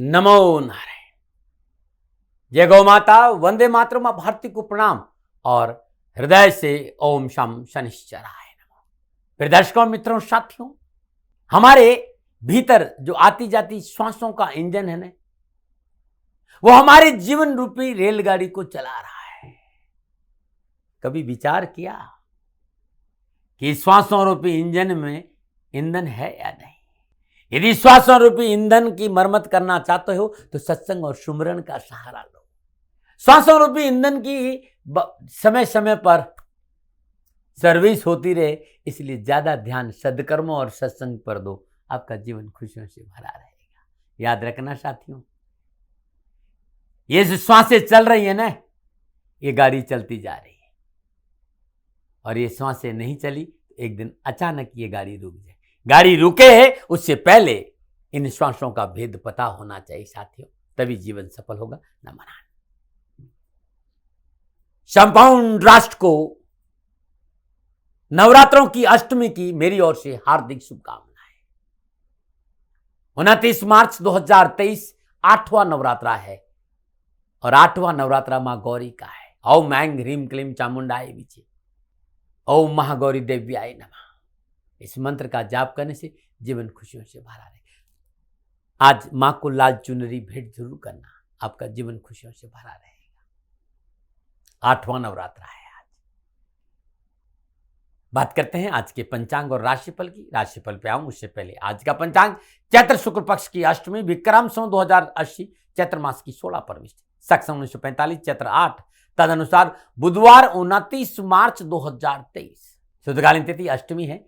नमो नारायण। जय गौ माता, वंदे मातरम, भारती को प्रणाम और हृदय से ओम शम शनिश्चराय नमः। फिर दर्शकों, मित्रों, साथियों, हमारे भीतर जो आती जाती श्वासों का इंजन है ना, वो हमारे जीवन रूपी रेलगाड़ी को चला रहा है। कभी विचार किया कि श्वासों रूपी इंजन में ईंधन है या नहीं? यदि श्वासों रूपी ईंधन की मरम्मत करना चाहते हो तो सत्संग और सुमरन का सहारा लो। श्वासों रूपी ईंधन की समय समय पर सर्विस होती रहे, इसलिए ज्यादा ध्यान सद्कर्मों और सत्संग पर दो। आपका जीवन खुशियों से भरा रहेगा। याद रखना साथियों, ये जो श्वासें चल रही है ना, ये गाड़ी चलती जा रही है, और ये श्वासें नहीं चली तो एक दिन अचानक ये गाड़ी रुक जाए। गाड़ी रुके है उससे पहले इन श्वासों का भेद पता होना चाहिए साथियों, तभी जीवन सफल होगा। नमन। संपूर्ण राष्ट्र को नवरात्रों की अष्टमी की मेरी ओर से हार्दिक शुभकामनाएं। 29 मार्च 2023 8वां नवरात्रा है और 8वां नवरात्रा मां गौरी का है। ओम ऐं ह्रीं क्लीं चामुंडाय विचे, ओम महागौरी देव्याय नमः। इस मंत्र का जाप करने से जीवन खुशियों से भरा रहेगा। आज मां को लाल चुनरी भेंट जरूर करना, आपका जीवन खुशियों से भरा रहेगा। 8वां नवरात्रा है आज। बात करते हैं आज के पंचांग और राशिफल की। राशिफल पे आऊं उससे पहले आज का पंचांग चैत्र शुक्ल पक्ष की अष्टमी, विक्रम संवत 2080, चैत्र मास की 16 परमिष्ट, शक 1945, चैत्र 8, तदनुसार बुधवार 29 मार्च 2023। शुद्धकालीन तिथि अष्टमी है।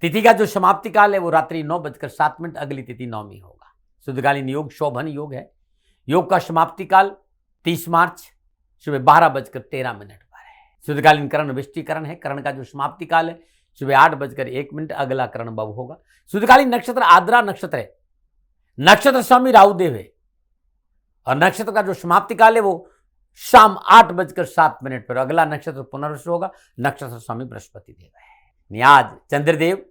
तिथि का जो समाप्ति काल है वो रात्रि 9:07, अगली तिथि नौमी होगा। शुद्धकालीन योग शोभन योग है। योग का समाप्ति काल 30 मार्च सुबह 12:13 पर है। शुद्धकालीन करण विष्टिकरण है। करण का जो समाप्ति काल है सुबह 8:01, अगला करण बब होगा। शुद्धकालीन नक्षत्र आद्रा नक्षत्र है। नक्षत्र स्वामी राहुदेव है और नक्षत्र का जो समाप्ति काल है वो शाम 8:07 पर, अगला नक्षत्र पुनर्वसु होगा। नक्षत्र स्वामी बृहस्पति देव है। आज चंद्रदेव,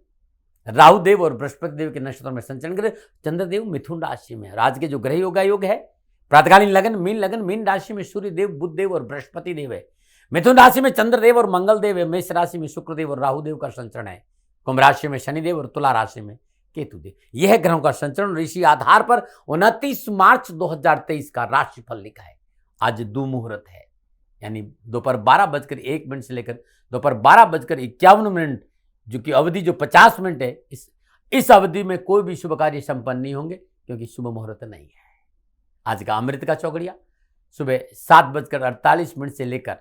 राहुदेव और बृहस्पति देव के नक्षत्रों में संचरण करे। चंद्रदेव मिथुन राशि में। आज के जो ग्रह योगा योग है, प्रातकालीन लगन मीन राशि में सूर्य देव, बुध देव और बृहस्पति देव है। मिथुन राशि में चंद्रदेव और मंगल देव है। मेष राशि में शुक्रदेव और राहुदेव का संचरण है। कुंभ राशि में शनिदेव और तुला राशि में केतु देव। यह है ग्रहों का संचरण। इसी आधार पर 29 मार्च 2023 का राशिफल लिखा है। आज दुमुहूर्त है, यानी दोपहर 12:01 से लेकर दोपहर 12:51, जो कि अवधि जो 50 मिनट है, इस अवधि में कोई भी शुभ कार्य संपन्न नहीं होंगे, क्योंकि शुभ मुहूर्त नहीं है। आज का अमृत का चौघड़िया सुबह 7:48 से लेकर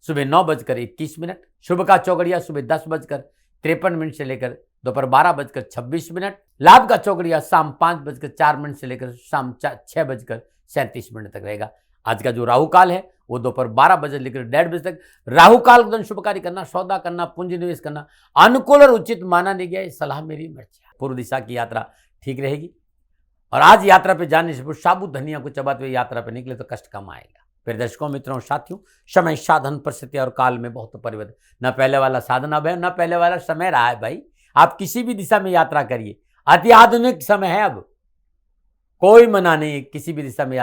सुबह 9:21। शुभ का चौघड़िया सुबह 10:53 से लेकर दोपहर 12:26। लाभ का चौघड़िया शाम 5:04 से लेकर शाम 6:37 तक रहेगा। आज का जो राहु काल है वो दोपहर 12 बजे लेकर 1:30 तक। राहु काल के दौरान शुभ कार्य करना, सौदा करना, पूंजी निवेश करना अनुकूल और उचित माना नहीं गया। सलाह मेरी मर्जी। पूर्व दिशा की यात्रा ठीक रहेगी और आज यात्रा पे जाने से साबुत धनिया को चबाते हुए यात्रा पे निकले तो कष्ट कम आएगा। फिर दर्शकों, मित्रों, साथियों, समय, साधन, परिस्थिति और काल में बहुत परिवर्तन। न पहले वाला साधन अब है, न पहले वाला समय रहा है। भाई, आप किसी भी दिशा में यात्रा करिए, अति आधुनिक समय है। अब कोई मना नहीं है किसी भी दिशा में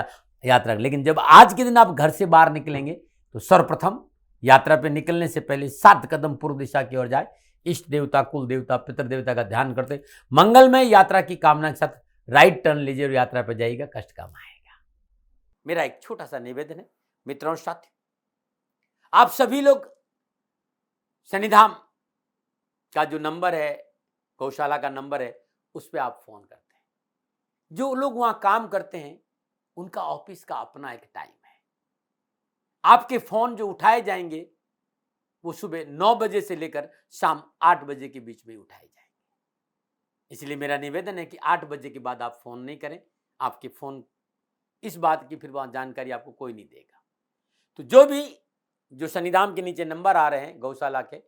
यात्रा। लेकिन जब आज के दिन आप घर से बाहर निकलेंगे तो सर्वप्रथम यात्रा पे निकलने से पहले 7 कदम पूर्व दिशा की ओर जाए। इष्ट देवता, कुल देवता, पितृ देवता का ध्यान करते मंगलमय यात्रा की कामना के साथ राइट टर्न लीजिए और यात्रा पर जाइएगा, कष्ट कम आएगा। मेरा एक छोटा सा निवेदन है मित्रों और साथियों, आप सभी लोग शनिधाम का जो नंबर है, गौशाला का नंबर है, उस पर आप फोन करते हैं। जो लोग वहां काम करते हैं उनका ऑफिस का अपना एक टाइम है। आपके फोन जो उठाए जाएंगे वो सुबह 9 बजे से लेकर शाम 8 बजे के बीच में उठाए जाएंगे। इसलिए मेरा निवेदन है कि 8 बजे के बाद आप फोन नहीं करें। आपके फोन इस बात की फिर वहां जानकारी आपको कोई नहीं देगा। तो जो शनिधाम के नीचे नंबर आ रहे हैं गौशाला के,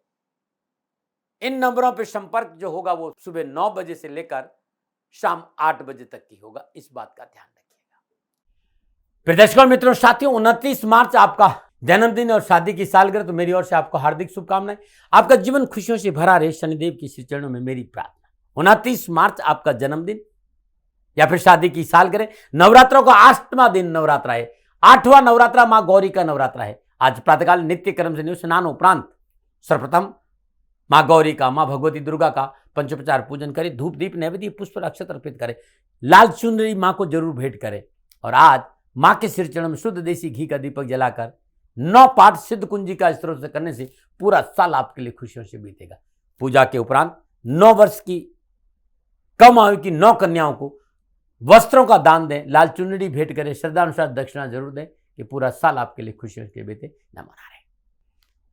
इन नंबरों पर संपर्क जो होगा वो सुबह 9 बजे से लेकर शाम 8 बजे तक की होगा। इस बात का ध्यान रखिएगा। फिर दर्शकों, मित्रों, साथियों, 29 मार्च आपका जन्मदिन और शादी की सालगिरह, तो मेरी ओर से आपको हार्दिक शुभकामनाएं। आपका जीवन खुशियों से भरा रहे, शनिदेव की श्री चरणों में मेरी प्रार्थना। 29 मार्च आपका जन्मदिन, या फिर शादी की सालगिरह, नवरात्रों का 8वां दिन नवरात्रा है, 8वां नवरात्रा मां गौरी का नवरात्रा है। आज प्रातःकाल नित्य कर्म से स्नान उपरांत सर्वप्रथम मां गौरी का, मां भगवती दुर्गा का पंचोपचार पूजन करें, धूप दीप नैवेद्य पुष्प अक्षत अर्पित करें, लाल चुनरी मां को जरूर भेंट करें। और आज मां के सिर चरण में शुद्ध देसी घी का दीपक जलाकर 9 पाठ सिद्ध कुंजी का स्त्रोत से करने से पूरा साल आपके लिए खुशियों से बीतेगा। पूजा के उपरांत 9 वर्ष की कम आयु की 9 कन्याओं को वस्त्रों का दान दें, लाल चुनरी भेंट करें, श्रद्धानुसार दक्षिणा जरूर दें कि पूरा साल आपके लिए खुशियों के बीते। न मना रहे।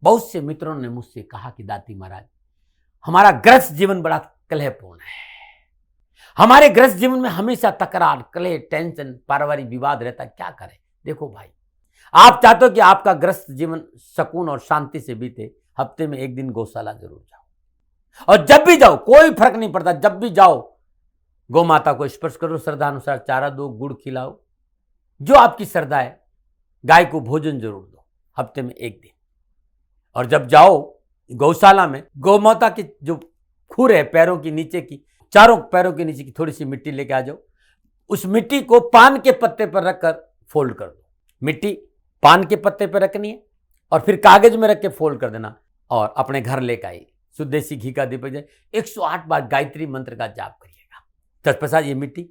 बहुत से मित्रों ने मुझसे कहा कि दाती महाराज, हमारा गृहस्थ जीवन बड़ा कलहपूर्ण है, हमारे गृहस्थ जीवन में हमेशा तकरार, कलह, टेंशन, पारिवारिक विवाद रहता है, क्या करें। देखो भाई, आप चाहते हो कि आपका गृहस्थ जीवन सुकून और शांति से बीते, हफ्ते में एक दिन गौशाला जरूर जाओ। और जब भी जाओ, कोई फर्क नहीं पड़ता, जब भी जाओ गौ माता को स्पर्श करो, श्रद्धा अनुसार चारा दो, गुड़ खिलाओ, जो आपकी श्रद्धा है। गाय को भोजन जरूर दो, हफ्ते में एक दिन। और जब जाओ गौशाला में, गौ माता की जो खुर है पैरों की नीचे की, चारों पैरों के नीचे की थोड़ी सी मिट्टी लेके आ जाओ। उस मिट्टी को पान के पत्ते पर रखकर फोल्ड कर दो। मिट्टी पान के पत्ते पर रखनी है और फिर कागज में रख के फोल्ड कर देना और अपने घर लेकर आई। शुद्ध देसी घी का दीपक जाए, 108 बार गायत्री मंत्र का जाप करिएगा। तत्पश्चात ये मिट्टी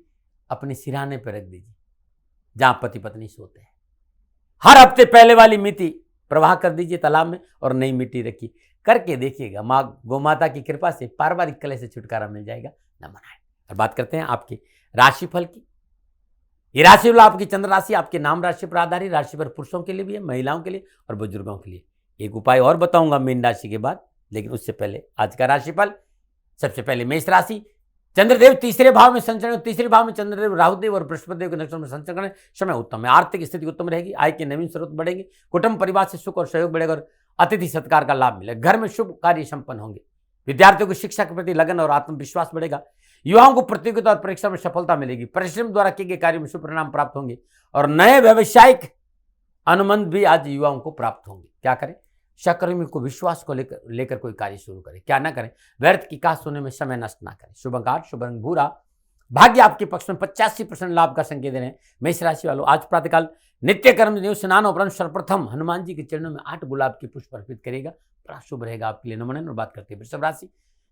अपने सिरहाने पर रख दीजिए जहां पति पत्नी सोते हैं। हर हफ्ते पहले वाली मिट्टी प्रवाह कर दीजिए तालाब में और नई मिट्टी रखिए। करके देखिएगा, माँ गोमाता की कृपा से पारिवारिक कलह से छुटकारा मिल जाएगा। न मनाएं। और बात करते हैं आपकी राशिफल की। ये राशिफल आपकी चंद्र राशि आपके नाम राशि पर आधारित राशि पर पुरुषों के लिए भी है, महिलाओं के लिए और बुजुर्गों के लिए। एक उपाय और बताऊंगा मीन राशि के बाद, लेकिन उससे पहले आज का राशिफल। सबसे पहले मेष राशि, चंद्रदेव तीसरे भाव में संचरण, तीसरे भाव में चंद्रदेव राहुदेव और बृहस्पतिदेव के नक्षत्र में संचरण करें। समय उत्तम है, आर्थिक स्थिति उत्तम रहेगी, आय के नवीन स्रोत बढ़ेंगे, कुटुंब परिवार से सुख और सहयोग बढ़ेगा और अतिथि सत्कार का लाभ मिलेगा। घर में शुभ कार्य संपन्न होंगे। विद्यार्थियों को शिक्षा के प्रति लगन और आत्मविश्वास बढ़ेगा। युवाओं को प्रतियोगिता और परीक्षा में सफलता मिलेगी। परिश्रम द्वारा किए गए कार्यों में शुभ परिणाम प्राप्त होंगे और नए व्यावसायिक अनुबंध भी आज युवाओं को प्राप्त होंगे। क्या करें, सहकर्मी को विश्वास को लेकर कोई कार्य शुरू करें। क्या ना करें, व्यर्थ की कहा सुनने में समय नष्ट ना करें। शुभ अंक 8, शुभ रंग भूरा, भाग्य आपके पक्ष में 85% लाभ का संकेत दे रहे हैं। मेष राशि वालों, आज प्रातःकाल नित्य कर्म स्नान उपरांत सर्वप्रथम हनुमान जी के चरणों में 8 गुलाब के पुष्प अर्पित करेगा, बड़ा शुभ रहेगा आपके लिए। नमन। और बात करते हैं वृषभ राशि,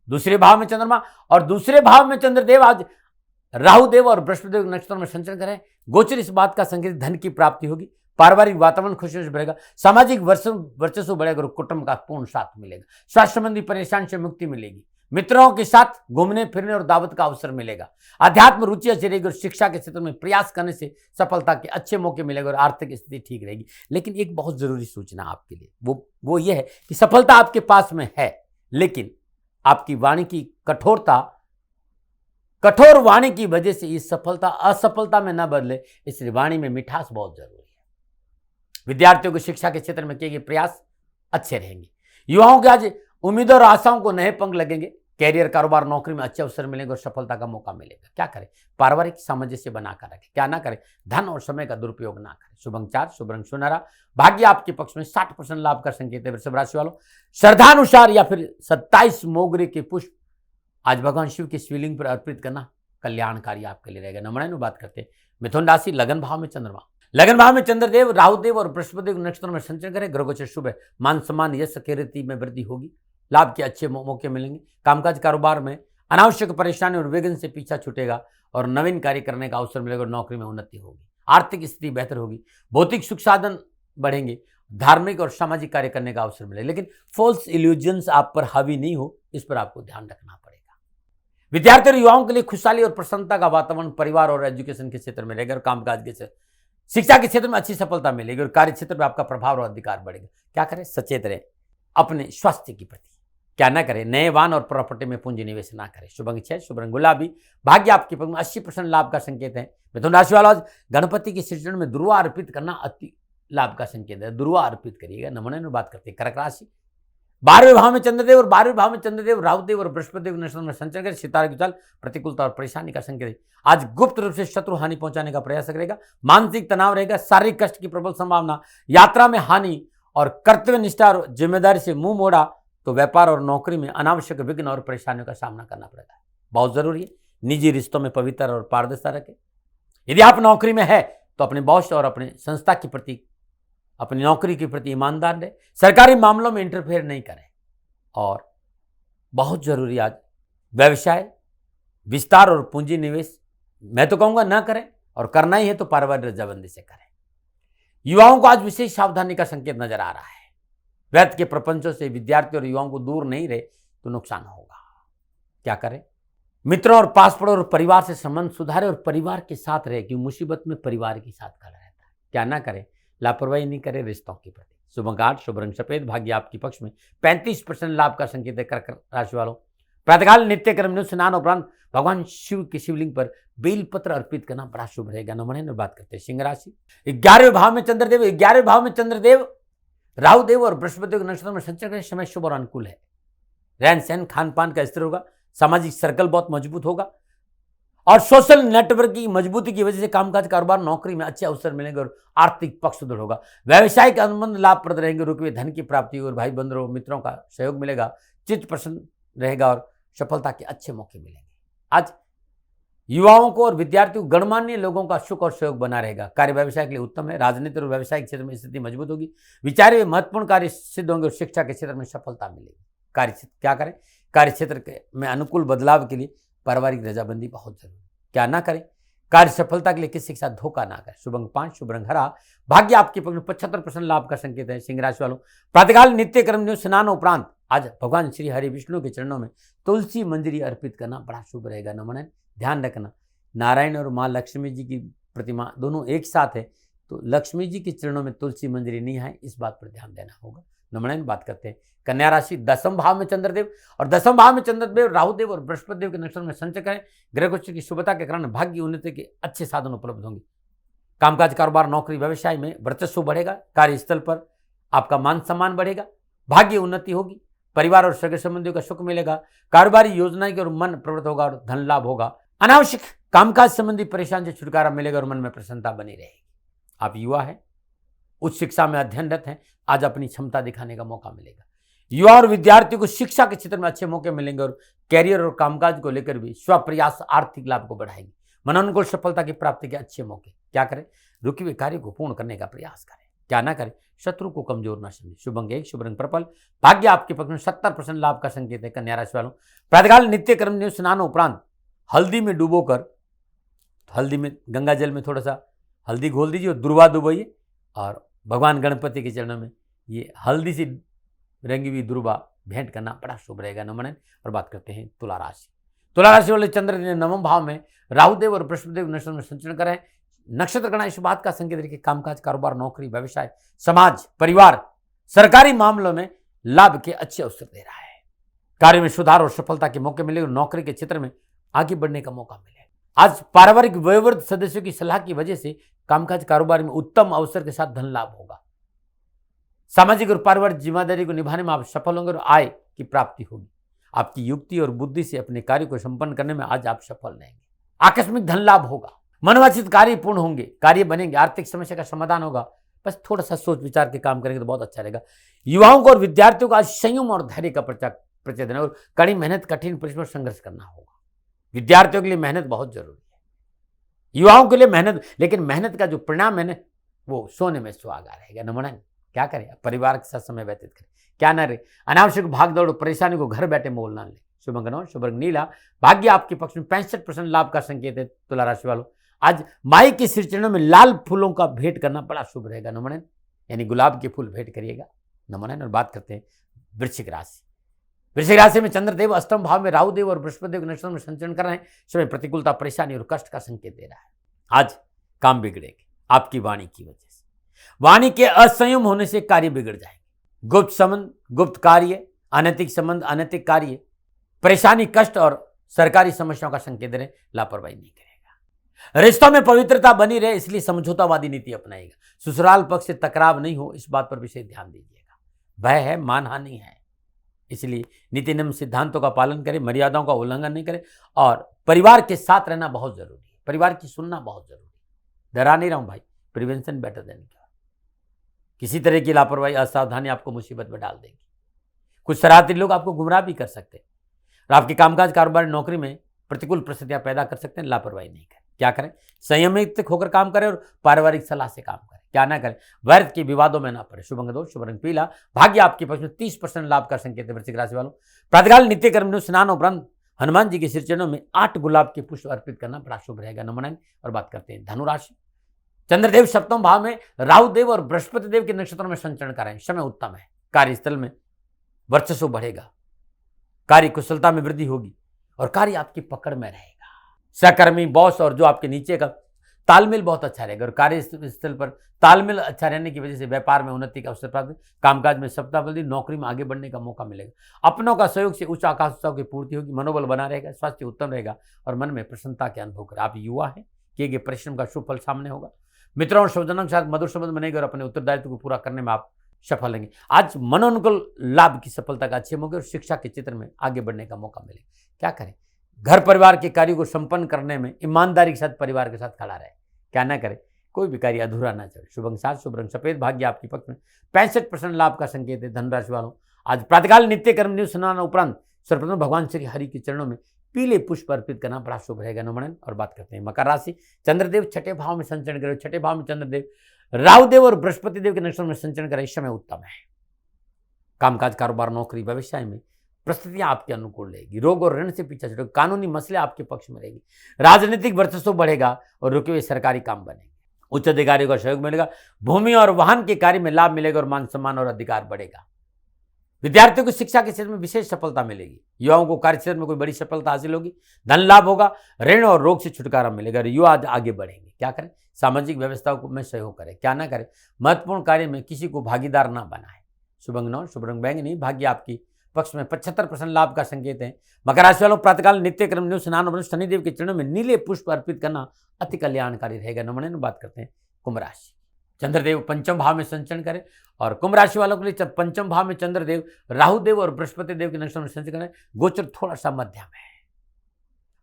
दूसरे भाव में चंद्रमा और दूसरे भाव में चंद्रदेव आज राहुदेव और बृहस्पतिदेव नक्षत्र में संचरण करें। गोचर इस बात का संकेत धन की प्राप्ति होगी। पारिवारिक वातावरण खुशियों से बढ़ेगा। सामाजिक वर्चस्व बढ़ेगा और कुटुंब का पूर्ण साथ मिलेगा। स्वास्थ्य संबंधी परेशानी से मुक्ति मिलेगी। मित्रों के साथ घूमने फिरने और दावत का अवसर मिलेगा। अध्यात्म रुचि अच्छी रहेगी और शिक्षा के क्षेत्र में प्रयास करने से सफलता के अच्छे मौके मिलेगा और आर्थिक स्थिति ठीक रहेगी। लेकिन एक बहुत जरूरी सूचना आपके लिए, वो ये है कि सफलता आपके पास में है, लेकिन आपकी वाणी की कठोर वाणी की वजह से इस सफलता असफलता में न बदले, इसलिए वाणी में मिठास बहुत जरूरी है। विद्यार्थियों को शिक्षा के क्षेत्र में किए गए प्रयास अच्छे रहेंगे। युवाओं के आज उम्मीदों और आशाओं को नए पंख लगेंगे। कैरियर, कारोबार, नौकरी में अच्छे अवसर मिलेंगे और सफलता का मौका मिलेगा। क्या करें, पारिवारिक सामंजस्य बनाकर रखें। क्या ना करें, धन और समय का दुरुपयोग ना करें। शुभ अंक 4, शुभ रंग सुनहरा, भाग्य आपके पक्ष में 60% लाभ का संकेत है। वृषभ राशि वालों, श्रद्धानुसार या फिर 27 मोगरे के पुष्प आज भगवान शिव के शिवलिंग पर अर्पित करना कल्याणकारी आपके लिए रहेगा। नमन। बात करते हैं मिथुन राशि, लगन भाव में चंद्रमा, लगन भाव में चंद्रदेव राहुदेव और बृहस्पतिदेव नक्षत्र में संचरण करें। ग्रहोगोचर शुभ है। मान सम्मान यश कीर्ति में वृद्धि होगी। लाभ के अच्छे मौके मिलेंगे। कामकाज कारोबार में अनावश्यक परेशानी और विघ्न से पीछा छूटेगा और नवीन कार्य करने का अवसर मिलेगा और नौकरी में उन्नति होगी। आर्थिक स्थिति बेहतर होगी। भौतिक सुख साधन बढ़ेंगे। धार्मिक और सामाजिक कार्य करने का अवसर मिलेगा। लेकिन फॉल्स इल्यूजन्स आप पर हावी नहीं हो, इस पर आपको ध्यान रखना पड़ेगा। विद्यार्थी और युवाओं के लिए खुशहाली और प्रसन्नता का वातावरण परिवार और एजुकेशन के क्षेत्र में रहेगा और कामकाज के क्षेत्र, शिक्षा के क्षेत्र में अच्छी सफलता मिलेगी और कार्य क्षेत्र में आपका प्रभाव और अधिकार बढ़ेगा। क्या करें, सचेत रहें अपने स्वास्थ्य की प्रति। क्या ना करें, नए वाहन और प्रॉपर्टी में पूंजी निवेश ना करें। शुभ अंक 6, शुभ रंग गुलाबी, भाग्य आपके पक्ष में 80% लाभ का संकेत है। मिथुन राशि वालों, आज गणपति के सृजन में दुर्वा अर्पित करना अति लाभ का संकेत है। दुर्वा अर्पित करिएगा। नमन। बात करते हैं कर्क राशि, 12वें भाव में चंद्रदेव और 12वें भाव में चंद्रदेव राहुदेव और बृहस्पतिदेव नक्षत्र में संचरण करें। सितारे की चाल प्रतिकूलता और परेशानी का संकेत है। आज गुप्त रूप से शत्रु हानि पहुंचाने का प्रयास करेगा। मानसिक तनाव रहेगा। शारीरिक कष्ट की प्रबल संभावना। यात्रा में हानि और कर्तव्य निष्ठा और जिम्मेदारी से मुंह मोड़ा तो व्यापार और नौकरी में अनावश्यक विघ्न और परेशानियों का सामना करना पड़ेगा। बहुत जरूरी है निजी रिश्तों में पवित्र और पारदर्शिता रखें। यदि आप नौकरी में है तो अपने बॉस और अपने संस्था के प्रति, अपनी नौकरी के प्रति ईमानदार रहे। सरकारी मामलों में इंटरफेयर नहीं करें। और बहुत जरूरी आज व्यवसाय विस्तार और पूंजी निवेश मैं तो कहूंगा ना करें, और करना ही है तो पारिवारिक रजाबंदी से करें। युवाओं को आज विशेष सावधानी का संकेत नजर आ रहा है। व्यर्थ के प्रपंचों से विद्यार्थी और युवाओं को दूर नहीं रहे तो नुकसान होगा। क्या करें? मित्रों और पास पड़ोस और परिवार से संबंध सुधारे और परिवार के साथ रहे, क्योंकि मुसीबत में परिवार के साथ खड़ा रहता है। क्या ना करें? लापरवाही नहीं करें रिश्तों के प्रति। शुभ अंक 8, शुभ रंग सफेद, भाग्य आपके पक्ष में। 35% लाभ का संकेत है कर्क राशि वालों। प्रातःकाल नित्य कर्म स्नान उपरांत भगवान शिव के शिवलिंग पर बेलपत्र अर्पित करना बड़ा शुभ रहेगा। नंबर बात करते हैं सिंह राशि। 11वें भाव में चंद्रदेव, 11वें भाव में चंद्रदेव राहु देव और बृहस्पति के नक्षत्र में संचरण करें। समय शुभ और अनुकूल है। रहन सहन खान पान का स्थिर होगा। सामाजिक सर्कल बहुत मजबूत होगा और सोशल नेटवर्क की मजबूती की वजह से कामकाज कारोबार नौकरी में अच्छे अवसर मिलेंगे और आर्थिक पक्ष सुदृढ़ होगा। व्यावसायिक अनुबंध लाभप्रद रहेंगे। रुके हुए धन की प्राप्ति और भाई बंधुओं मित्रों का सहयोग मिलेगा। चित्त प्रसन्न रहेगा और सफलता के अच्छे मौके मिलेंगे। आज युवाओं को और विद्यार्थियों गणमान्य लोगों का सुख और सहयोग बना रहेगा। कार्य व्यवसाय के लिए उत्तम है। राजनीति और व्यवसायिक क्षेत्र में स्थिति मजबूत होगी। विचार में महत्वपूर्ण कार्य सिद्ध होंगे और शिक्षा के क्षेत्र में सफलता मिलेगी। कार्य क्षेत्र क्या करें? कार्य क्षेत्र में अनुकूल बदलाव के लिए पारिवारिक रजाबंदी बहुत जरूरी है। क्या ना करें? कार्य सफलता के लिए किसी के साथ धोखा ना करें। शुभ अंक 5, शुभ रंग हरा, भाग्य आपके पक्ष में। 75% लाभ का संकेत है सिंह राशि वालों। प्रातःकाल नित्य कर्म स्नान उपरांत आज भगवान श्री हरि विष्णु के चरणों में तुलसी मंजरी अर्पित करना बड़ा शुभ रहेगा। नमन ध्यान रखना, नारायण और माँ लक्ष्मी जी की प्रतिमा दोनों एक साथ है तो लक्ष्मी जी के चरणों में तुलसी मंजरी नहीं है, इस बात पर ध्यान देना होगा। नमन बात करते हैं कन्या राशि। 10वें भाव में चंद्रदेव और 10वें भाव में चंद्रदेव राहुदेव और बृहस्पति देव के नक्षत्र में संचय करें। ग्रह गोचर की शुभता के कारण भाग्य उन्नति के अच्छे साधन उपलब्ध होंगे। कामकाज कारोबार नौकरी व्यवसाय में वर्चस्व बढ़ेगा। कार्यस्थल पर आपका मान सम्मान बढ़ेगा। भाग्य उन्नति होगी। परिवार और सगे संबंधियों का सुख मिलेगा। कारोबारी योजनाएं की ओर मन प्रवृत्त होगा और धन लाभ होगा। अनावश्यक कामकाज संबंधी परेशानी से छुटकारा मिलेगा और मन में प्रसन्नता बनी रहेगी। आप युवा है, उच्च शिक्षा में अध्ययनरत हैं, आज अपनी क्षमता दिखाने का मौका मिलेगा। युवा और विद्यार्थियों को शिक्षा के क्षेत्र में अच्छे मौके मिलेंगे और कैरियर और कामकाज को लेकर भी स्वप्रयास आर्थिक लाभ को बढ़ाएंगे। मनोनुकूल सफलता की प्राप्ति के अच्छे मौके। क्या करें? रुके हुए कार्य को पूर्ण करने का प्रयास करें। क्या ना करें? शत्रु को कमजोर ना समझे। शुभ अंक 1, शुभ रंग पर्पल, भाग्य आपके पक्ष में। 70% लाभ का संकेत है कन्या राशि वालों। प्रातःकाल नित्य कर्म स्नान उपरांत हल्दी में डूबोकर, हल्दी में गंगा जल में थोड़ा सा हल्दी घोल दीजिए और दुर्वा डुबोइए और भगवान गणपति के चरणों में ये हल्दी से रंगी हुई दुर्वा भेंट करना बड़ा शुभ रहेगा। नमन। और बात करते हैं तुला राशि। तुला राशि वाले चंद्र ने 9वें भाव में राहुदेव और बृहस्पति देव नक्षत्र में संचरण करें। नक्षत्र गणना इस बात का संकेत है कि कामकाज कारोबार नौकरी व्यवसाय समाज परिवार सरकारी मामलों में लाभ के अच्छे अवसर दे रहा है। कार्य में सुधार और सफलता के मौके मिले और नौकरी के क्षेत्र में आगे बढ़ने का मौका मिले। आज पारिवारिक वयोवृद्ध सदस्यों की सलाह की वजह से कामकाज कारोबार में उत्तम अवसर के साथ धन लाभ होगा। सामाजिक और पारिवारिक जिम्मेदारी को निभाने में आप सफल होंगे और आय की प्राप्ति होगी। आपकी युक्ति और बुद्धि से अपने कार्य को संपन्न करने में आज आप सफल रहेंगे। आकस्मिक धन लाभ होगा। मनोवांछित कार्य पूर्ण होंगे, कार्य बनेंगे। आर्थिक समस्या का समाधान होगा। बस थोड़ा सा सोच विचार के काम करेंगे तो बहुत अच्छा रहेगा। युवाओं को और विद्यार्थियों को आज संयम और धैर्य का परिचय देना और कड़ी मेहनत कठिन परिश्रम संघर्ष करना होगा। विद्यार्थियों के लिए मेहनत बहुत जरूरी है। युवाओं के लिए मेहनत, लेकिन मेहनत का जो परिणाम है ना वो सोने में सुहागा रहेगा। नमन। क्या करें? परिवार के साथ समय व्यतीत करें। क्या ना रहे? अनावश्यक भागदौड़ और परेशानी को घर बैठे मोल ना ले। शुभ अंक 9, शुभ रंग नीला, भाग्य आपके पक्ष में। 65% लाभ का संकेत है तुला राशि वालों। आज माई के श्री चरणों में लाल फूलों का भेंट करना बड़ा शुभ रहेगा। नमन। यानी गुलाब के फूल भेंट करिएगा। नमन। और बात करते हैं वृश्चिक राशि। वृश्चिक राशि में चंद्रदेव 8वें भाव में राहुदेव और बृहस्पति के नक्षत्र में संचरण कर रहे हैं। समय प्रतिकूलता परेशानी और कष्ट का संकेत दे रहा है। आज काम बिगड़ेंगे आपकी वाणी की वजह से। वाणी के असंयम होने से कार्य बिगड़ जाएंगे। गुप्त संबंध, गुप्त कार्य, अनैतिक संबंध, अनैतिक कार्य, परेशानी कष्ट और सरकारी समस्याओं का संकेत दे रहे। लापरवाही नहीं करेगा। रिश्तों में पवित्रता बनी रहे इसलिए समझौतावादी नीति अपनाएगा। ससुराल पक्ष से टकराव नहीं हो, इस बात पर विशेष ध्यान दीजिएगा। भय है, मानहानि है, इसलिए नीति नियम सिद्धांतों का पालन करें, मर्यादाओं का उल्लंघन नहीं करें और परिवार के साथ रहना बहुत जरूरी है। परिवार की सुनना बहुत जरूरी है। डरा नहीं रहा हूं भाई, प्रिवेंशन बेटर देन क्योर। किसी तरह की लापरवाही असावधानी आपको मुसीबत में डाल देगी। कुछ शरारती लोग आपको गुमराह भी कर सकते हैं और आपके कामकाज कारोबार नौकरी में प्रतिकूल परिस्थितियां पैदा कर सकते हैं, लापरवाही नहीं करें। क्या करें? संयमित होकर काम करें और पारिवारिक सलाह से काम करें। क्या ना करें? व्यर्थ के विवादों में ना पड़े। शुभ अंक 2, शुभ रंग पीला। भाग्य आपके पक्ष में 30% लाभ का संकेत है। वृश्चिक राशि वालों, प्रातःकाल नित्य कर्म स्नान उपरांत हनुमान जी के श्री चरणों में 8 गुलाब के पुष्प अर्पित करना बड़ा शुभ रहेगा। नंबर 9 और बात करते हैं धनु राशि। चंद्रदेव सप्तम भाव में, राहु देव और बृहस्पति देव के नक्षत्रों में संचरण करें। समय उत्तम है। कार्यस्थल में वर्चस्व बढ़ेगा, कार्य कुशलता में वृद्धि होगी और कार्य आपकी पकड़ में रहेगा। सहकर्मी, बॉस और जो आपके नीचे का तालमेल बहुत अच्छा रहेगा और कार्यस्थल पर तालमेल अच्छा रहने की वजह से व्यापार में उन्नति का अवसर प्राप्त, कामकाज में सफलता मिलेगी, नौकरी में आगे बढ़ने का मौका मिलेगा। अपनों का सहयोग से उच्च आकांक्षाओं की पूर्ति होगी, मनोबल बना रहेगा, स्वास्थ्य उत्तम रहेगा और मन में प्रसन्नता के अनुभव करें। आप युवा हैं, किए गए परिश्रम का शुभ फल सामने होगा। मित्रों और स्वजनों के साथ मधुर संबंध बनेगा और अपने उत्तरदायित्व को पूरा करने में आप सफल होंगे। आज मनोनुकूल लाभ की सफलता का अच्छे मौके और शिक्षा के क्षेत्र में आगे बढ़ने का मौका मिलेगा। क्या करें? घर परिवार के कार्यों को संपन्न करने में ईमानदारी के साथ परिवार के साथ खड़ा रहे। क्या ना करें? कोई भी कार्य अधूरा ना चले। शुभ अंक 7, शुभ रंग सफेद। भाग्य आपके पक्ष में 65% लाभ का संकेत है। धनुराशि वालों, आज प्रातःकाल नित्य कर्म न्यू स्नान उपरांत सर्वप्रथम भगवान श्री हरि के चरणों में पीले पुष्प अर्पित करना बड़ा शुभ रहेगा। नंबर 9 और बात करते हैं मकर राशि। चंद्रदेव छठे भाव में संचरण करें। छठे भाव में चंद्रदेव, राहु देव और बृहस्पति देव के नक्षत्र में संचरण करें। इस समय उत्तम है। कामकाज, कारोबार, नौकरी, व्यवसाय में परिस्थितियां आपके अनुकूल रहेगी। रोग और ऋण से पीछा छुड़ेगा। कानूनी मसले आपके पक्ष में रहेगी। राजनीतिक वर्चस्व बढ़ेगा और रुके हुए सरकारी काम बनेंगे। उच्च अधिकारियों का सहयोग मिलेगा। भूमि और वाहन के कार्य में लाभ मिलेगा और मान सम्मान और अधिकार बढ़ेगा। विद्यार्थियों को शिक्षा के क्षेत्र में विशेष सफलता मिलेगी। युवाओं को कार्य क्षेत्र में कोई बड़ी सफलता हासिल होगी। धन लाभ होगा। ऋण और रोग से छुटकारा मिलेगा। युवा आगे बढ़ेंगे। क्या करें? सामाजिक व्यवस्था को में सहयोग करें। क्या ना करें? महत्वपूर्ण कार्य में किसी को भागीदार ना बनाए। शुभ अंक 9, शुभ रंग बैंगनी। भाग्य आपकी पक्ष में 75% लाभ का संकेत है। मकर राशि वालों, प्रातःकाल नित्य कर्म न्यू स्नान और शनिदेव के चरणों में नीले पुष्प अर्पित करना अति कल्याणकारी रहेगा। नंबर 9 बात करते हैं कुंभ राशि। चंद्रदेव पंचम भाव में संचरण करें और कुंभ राशि वालों के लिए पंचम भाव में चंद्रदेव, राहु देव और बृहस्पति देव के नक्षत्र में संचरण करें। गोचर थोड़ा सा मध्यम है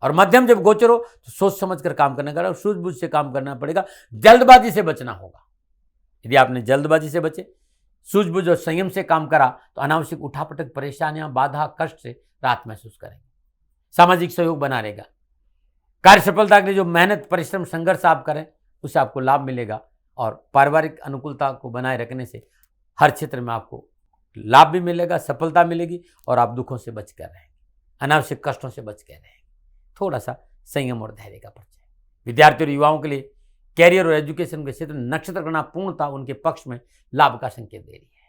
और मध्यम जब गोचर हो तो सोच समझ कर काम करना पड़ेगा, सूझबूझ से काम करना पड़ेगा। जल्दबाजी से बचना होगा। यदि आपने जल्दबाजी से बचे, सूझबूझ और संयम से काम करा तो अनावश्यक उठापटक, परेशानियां, बाधा, कष्ट से राहत महसूस करेंगे। सामाजिक सहयोग बना रहेगा। कार्य सफलता के लिए जो मेहनत, परिश्रम, संघर्ष आप करें उससे आपको लाभ मिलेगा और पारिवारिक अनुकूलता को बनाए रखने से हर क्षेत्र में आपको लाभ भी मिलेगा, सफलता मिलेगी और आप दुखों से बच कर रहेंगे, अनावश्यक कष्टों से बच कर रहेंगे। थोड़ा सा संयम और धैर्य का परिचय। विद्यार्थियों और युवाओं के लिए कैरियर और एजुकेशन के क्षेत्र में नक्षत्र गणना पूर्णता उनके पक्ष में लाभ का संकेत दे रही है।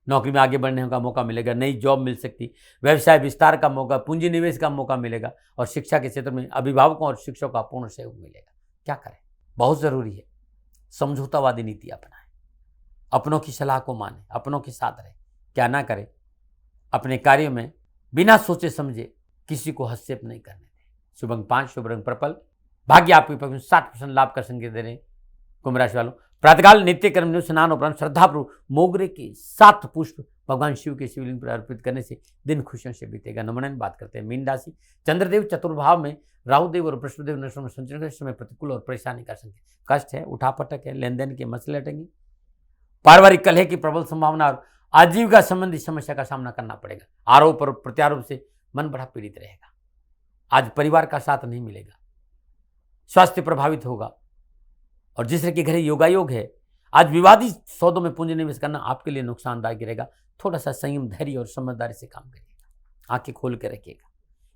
नौकरी में आगे बढ़ने का मौका मिलेगा। नई जॉब मिल सकती, व्यवसाय विस्तार का मौका, पूंजी निवेश का मौका मिलेगा और शिक्षा के क्षेत्र में अभिभावकों और शिक्षकों का पूर्ण सहयोग मिलेगा। क्या करें? बहुत जरूरी है समझौतावादी नीति अपनाएं, अपनों की सलाह को माने, अपनों के साथ रहे। क्या ना करें? अपने कार्यों में बिना सोचे समझे किसी को हस्तक्षेप नहीं करने दें। शुभ अंक 5, शुभ रंग पर्पल। भाग्य आपके पक्ष में 60% लाभ का संकेत दे रहे हैं। कुंभ राशि वालों, प्रातःकाल नित्य कर्म न्यू स्नान उपरांत श्रद्धापूर्वक मोगरे के 7 पुष्प भगवान शिव के शिवलिंग पर अर्पित करने से दिन खुशियों से बीतेगा। नंबर 9 बात करते हैं मीन राशि। चंद्रदेव चतुर्भाव में, राहु देव और बृहस्पति देव नक्षत्र में संचरण के समय प्रतिकूल और परेशानी का संकेत, कष्ट है, उठापटक है, लेन देन के मसले हटेंगे, पारिवारिक कलह की प्रबल संभावना और आजीविका संबंधी समस्या का सामना करना पड़ेगा। आरोप और प्रत्यारोप से मन बड़ा पीड़ित रहेगा। आज परिवार का साथ नहीं मिलेगा, स्वास्थ्य प्रभावित होगा और जिस तरह के घर योगायोग है, आज विवादित सौदों में पूंजी निवेश करना आपके लिए नुकसानदायक रहेगा। थोड़ा सा संयम, धैर्य और समझदारी से काम करिएगा। आंखें खोल के रखिएगा।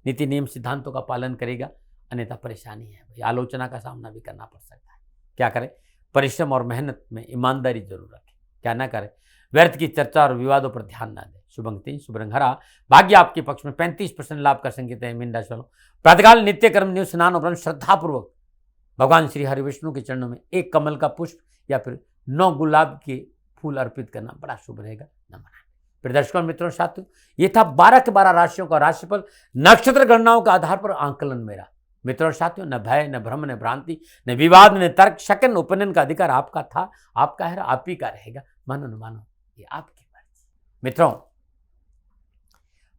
नीति नियम सिद्धांतों का पालन करेगा, अन्यथा परेशानी है भाई, आलोचना का सामना भी करना पड़ सकता है। क्या करें? परिश्रम और मेहनत में ईमानदारी जरूर रखें। क्या ना करें? व्यर्थ की चर्चा और विवादों पर ध्यान ना दें। शुभ अंक 3, शुभ रंग हरा। भाग्य आपके पक्ष में 35% लाभ का संकेत है। मीन राशि वालों, प्रातःकाल नित्य कर्म न्यू स्नान उपरांत श्रद्धापूर्वक भगवान श्री हरि विष्णु के चरणों में 1 कमल का पुष्प या फिर 9 गुलाब के फूल अर्पित करना बड़ा शुभ रहेगा। नंबर 9। प्रदर्शकों, मित्रों, साथियों, ये था 12 के 12 राशियों का राशिफल नक्षत्र गणनाओं के आधार पर आंकलन मेरा। मित्रों, साथियों, न भय, न भ्रम, न भ्रांति, न विवाद, न तर्क, शकन, उपनयन का अधिकार आपका था, आपका है, आप ही का रहेगा। मानो न मानो, ये आपकी मर्जी। मित्रों,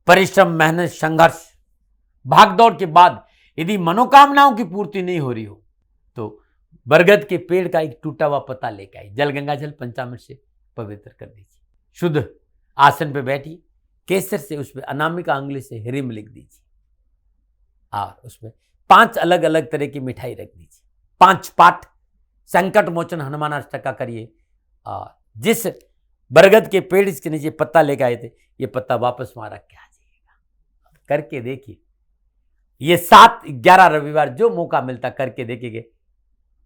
परिश्रम, मेहनत, संघर्ष, भागदौड़ के बाद यदि मनोकामनाओं की पूर्ति नहीं हो रही हो तो बरगद के पेड़ का एक टूटा हुआ पत्ता लेकर आई, जल गंगा जल पंचामृत से पवित्र कर दीजिए। शुद्ध आसन पे बैठिए, केसर से उस पर अनामिका अंगुली से ह्रीम लिख दीजिए। और उसमें 5 अलग अलग तरह की मिठाई रख दीजिए। 5 पाठ संकट मोचन हनुमान अष्टका करिए। और जिस बरगद के पेड़ के नीचे पत्ता लेके आए थे, ये पत्ता वापस वहां रख के आ जाइएगा। करके देखिए, ये 7-11 रविवार जो मौका मिलता करके देखिए।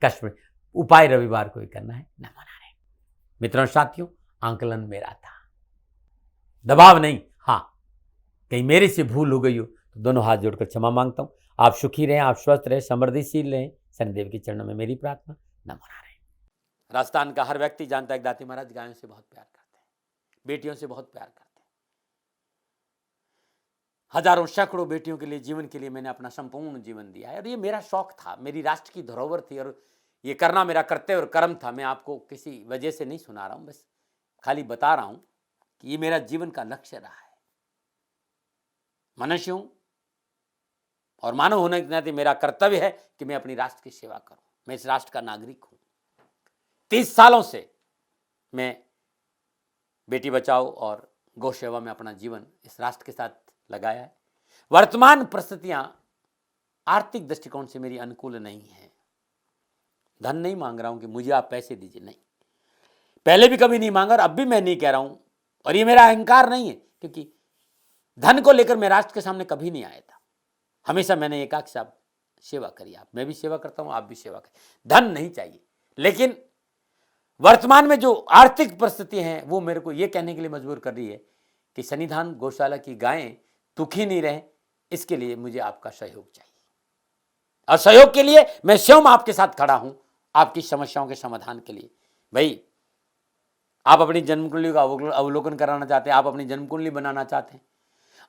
कष्ट में उपाय रविवार को ही करना है, न मना रहे। मित्रों साथियों, आंकलन मेरा था, दबाव नहीं। हाँ, कहीं मेरे से भूल हो गई हो तो दोनों हाथ जोड़कर क्षमा मांगता हूं। आप सुखी रहें, आप स्वस्थ रहें, समृद्धिशील रहें, शनिदेव के चरणों में मेरी प्रार्थना। नमो नारायण। राजस्थान का हर व्यक्ति जानता है कि दाती महाराज गायों से बहुत प्यार करते हैं, बेटियों से बहुत प्यार करते हैं। हजारों सैकड़ों बेटियों के लिए, जीवन के लिए मैंने अपना संपूर्ण जीवन दिया है। और ये मेरा शौक था, मेरी राष्ट्र की धरोहर थी, और ये करना मेरा कर्तव्य और कर्म था। मैं आपको किसी वजह से नहीं सुना रहा हूं, बस खाली बता रहा हूं कि ये मेरा जीवन का लक्ष्य रहा है। मनुष्य हूं और मानव होने के नाते मेरा कर्तव्य है कि मैं अपनी राष्ट्र की सेवा करूं। मैं इस राष्ट्र का नागरिक हूं। 30 सालों से मैं बेटी बचाओ और गौ सेवा में अपना जीवन इस राष्ट्र के साथ लगाया है। वर्तमान परिस्थितियां आर्थिक दृष्टिकोण से मेरी अनुकूल नहीं है। धन नहीं मांग रहा हूं कि मुझे आप पैसे दीजिए, नहीं, पहले भी कभी नहीं मांगा और अब भी मैं नहीं कह रहा हूं। और ये मेरा अहंकार नहीं है, क्योंकि धन को लेकर मैं राष्ट्र के सामने कभी नहीं आया था। हमेशा मैंने एक आख साहब सेवा करी। आप, मैं भी सेवा करता हूं, आप भी सेवा करें। धन नहीं चाहिए, लेकिन वर्तमान में जो आर्थिक परिस्थिति हैं वो मेरे को ये कहने के लिए मजबूर कर रही है कि सन्निधान गौशाला की गायें दुखी नहीं रहे, इसके लिए मुझे आपका सहयोग चाहिए। और सहयोग के लिए मैं स्वयं आपके साथ खड़ा हूं, आपकी समस्याओं के समाधान के लिए। भाई, आप अपनी जन्म कुंडली का अवलोकन कराना चाहते हैं, आप अपनी जन्म कुंडली बनाना चाहते हैं,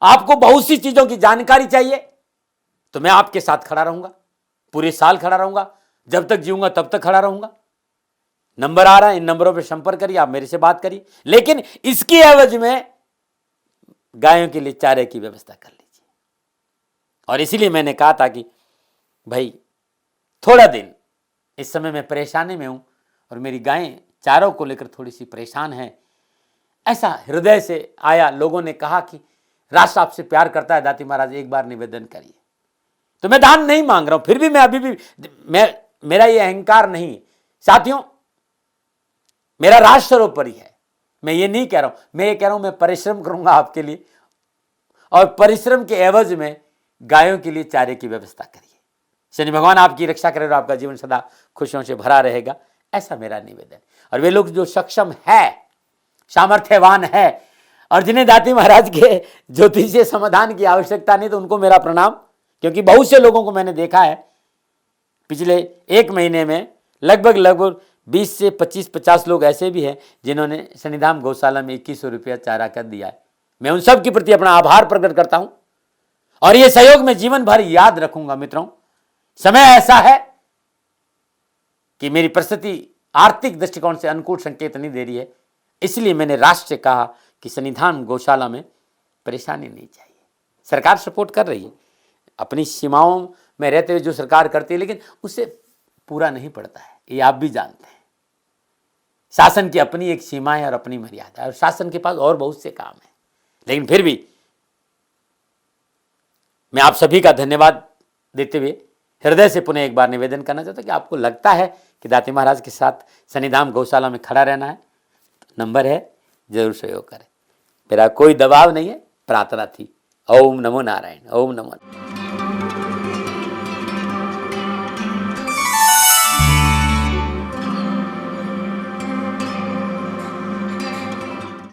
आपको बहुत सी चीजों की जानकारी चाहिए, तो मैं आपके साथ खड़ा रहूंगा, पूरे साल खड़ा रहूंगा, जब तक जीऊंगा तब तक खड़ा रहूंगा। नंबर आ रहा है, इन नंबरों पर संपर्क करिए, आप मेरे से बात करिए, लेकिन इसकी एवज में गायों के लिए चारे की व्यवस्था कर लीजिए। और इसीलिए मैंने कहा था कि भाई थोड़ा दिन इस समय मैं परेशानी में हूं और मेरी गायें चारों को लेकर थोड़ी सी परेशान हैं। ऐसा हृदय से आया, लोगों ने कहा कि राष्ट्र आपसे प्यार करता है दाती महाराज, एक बार निवेदन करिए। तो मैं दान नहीं मांग रहा हूं, फिर भी मैं अभी भी मेरा ये अहंकार नहीं साथियों, मेरा राष्ट्र सर्वोपरि है। मैं ये नहीं कह रहा हूं, मैं ये कह रहा हूं मैं परिश्रम करूंगा आपके लिए, और परिश्रम के एवज में गायों के लिए चारे की व्यवस्था करिए। शनि भगवान आपकी रक्षा करे और आपका जीवन सदा खुशियों से भरा रहेगा, ऐसा मेरा निवेदन। और वे लोग जो सक्षम है, सामर्थ्यवान है, और जिन्हें दाती महाराज के ज्योतिषीय समाधान की आवश्यकता नहीं, तो उनको मेरा प्रणाम। क्योंकि बहुत से लोगों को मैंने देखा है पिछले 1 महीने में, लगभग 20 से 25-50 लोग ऐसे भी हैं जिन्होंने सन्निधान गौशाला में 2100 रुपया चारा कर दिया है। मैं उन सब के प्रति अपना आभार प्रकट करता हूं, और यह सहयोग मैं जीवन भर याद रखूंगा। मित्रों, समय ऐसा है कि मेरी परिस्थिति आर्थिक दृष्टिकोण से अनुकूल संकेत नहीं दे रही है, इसलिए मैंने राष्ट्र से कहा कि सन्निधान गौशाला में परेशानी नहीं चाहिए। सरकार सपोर्ट कर रही है, अपनी सीमाओं में रहते हुए जो सरकार करती है, लेकिन उससे पूरा नहीं पड़ता है, ये आप भी जानते हैं। शासन की अपनी एक सीमा है और अपनी मर्यादा है, और शासन के पास और बहुत से काम है। लेकिन फिर भी मैं आप सभी का धन्यवाद देते हुए हृदय से पुनः एक बार निवेदन करना चाहता हूं कि आपको लगता है कि दाती महाराज के साथ सन्निधान गौशाला में खड़ा रहना है, तो नंबर है, जरूर सहयोग करें। मेरा कोई दबाव नहीं है, प्रार्थना थी। ओम नमो नारायण। ओम नमो।